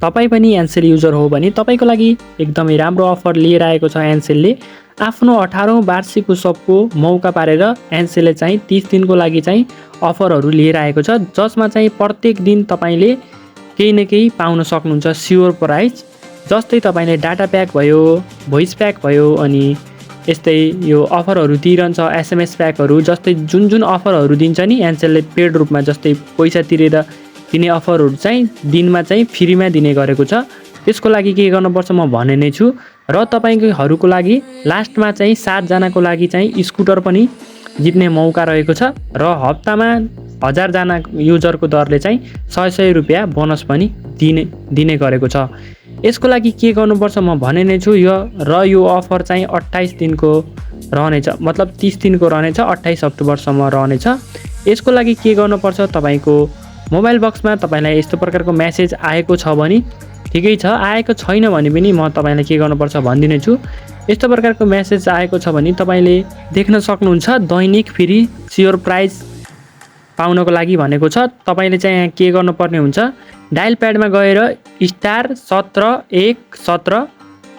तपाईँ पनि Ncell user हो भने तपाईँको लागि एकदमै राम्रो अफर लिएर आएको छ Ncellले। आफ्नो 18औं वार्षिक उत्सवको मौका पारेर Ncellले चाहिँ 30 दिनको लागि चाहिँ अफरहरू लिएर आएको छ, जसमा चाहिँ प्रत्येक दिन तपाईँले केही न केही पाउन सक्नुहुन्छ स्योर प्राइस। जस्तै तपाईँले डाटा प्याक भयो, भोइस प्याक भयो, अनि यस्तै यो अफरहरू दिइरहन्छ SMS प्याकहरू। जस्तै जुन जुन अफरहरू दिन्छ नि Ncellले पेड रूपमा, जस्तै पैसा तिरेर दिने अफरहरू चाहिँ दिनमा चाहिँ फ्रीमा दिने गरेको छ। त्यसको लागि के गर्नुपर्छ म भने नै छु। र तपाईँहरूको लागि लास्टमा चाहिँ 7 जनाको लागि चाहिँ स्कुटर पनि जित्ने मौका रहेको छ र हप्तामा 1000 जना युजरको दरले चाहिँ 100 रुपैयाँ बोनस पनि दिने गरेको छ। यसको लागि के गर्नुपर्छ म भने नै छु। यो अफर चाहिँ 28 दिनको रहनेछ, मतलब 30 दिनको रहनेछ, 28 अक्टोबरसम्म रहनेछ। यसको लागि के गर्नुपर्छ, तपाईँको मोबाइल बक्समा तपाईँलाई यस्तो प्रकारको मेसेज आएको छ भने ठिकै छ, आएको छैन भने पनि म तपाईँलाई के गर्नुपर्छ भनिदिने छु। यस्तो प्रकारको मेसेज आएको छ भने तपाईँले देख्न सक्नुहुन्छ दैनिक फ्री स्योर प्राइस पाउनको लागि भनेको छ। तपाईँले चाहिँ यहाँ के गर्नुपर्ने हुन्छ, डायल प्याडमा गएर *17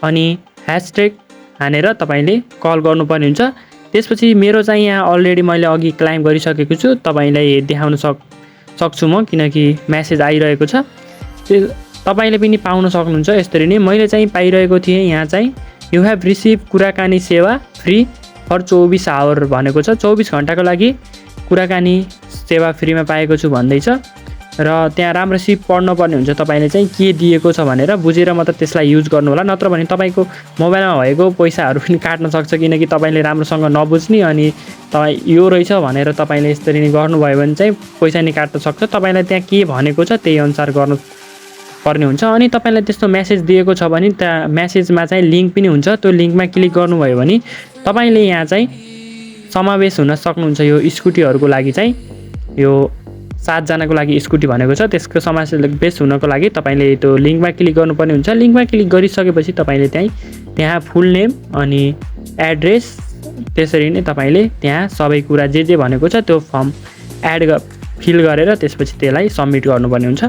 अनि # हानेर तपाईँले कल गर्नुपर्ने हुन्छ। त्यसपछि मेरो चाहिँ यहाँ अलरेडी मैले अघि क्लाइम गरिसकेको छु, तपाईँलाई देखाउन सक्छु म, किनकि मेसेज आइरहेको छ। तपाईँले पनि पाउन सक्नुहुन्छ। यसरी नै मैले चाहिँ पाइरहेको थिएँ। यहाँ चाहिँ यु हेभ रिसिभ कुराकानी सेवा फ्री फर 24 आवर भनेको छ। 24 घन्टाको लागि कुराकानी सेवा फ्रीमा पाएको छु भन्दैछ। र त्यहाँ राम्रोसी पढ्नुपर्ने हुन्छ तपाईँले चाहिँ के दिएको छ भनेर, बुझेर मात्र त्यसलाई युज गर्नु होला। नत्र भने तपाईँको मोबाइलमा भएको पैसाहरू पनि काट्न सक्छ, किनकि तपाईँले राम्रोसँग नबुझ्ने अनि तपाईँ यो रहेछ भनेर तपाईँले यसरी नै गर्नुभयो भने चाहिँ पैसा नि काट्न सक्छ। तपाईँलाई त्यहाँ के भनेको छ त्यही अनुसार गर्नु पर्ने हुन्छ। अनि तपाईँलाई त्यस्तो मेसेज दिएको छ भने त्यहाँ मेसेजमा चाहिँ लिङ्क पनि हुन्छ। त्यो लिङ्कमा क्लिक गर्नुभयो भने तपाईँले यहाँ चाहिँ समावेश हुन सक्नुहुन्छ। यो स्कुटीहरूको लागि चाहिँ यो 7 जनाको लागि स्कुटी भनेको छ, त्यसको समावेश हुनको लागि तपाईँले त्यो लिङ्कमा क्लिक गर्नुपर्ने हुन्छ। लिङ्कमा क्लिक गरिसकेपछि तपाईँले त्यहाँ फुल नेम अनि एड्रेस, त्यसरी नै तपाईँले त्यहाँ सबै कुरा जे भनेको छ त्यो फर्म फिल गरेर त्यसपछि त्यसलाई सबमिट गर्नुपर्ने हुन्छ।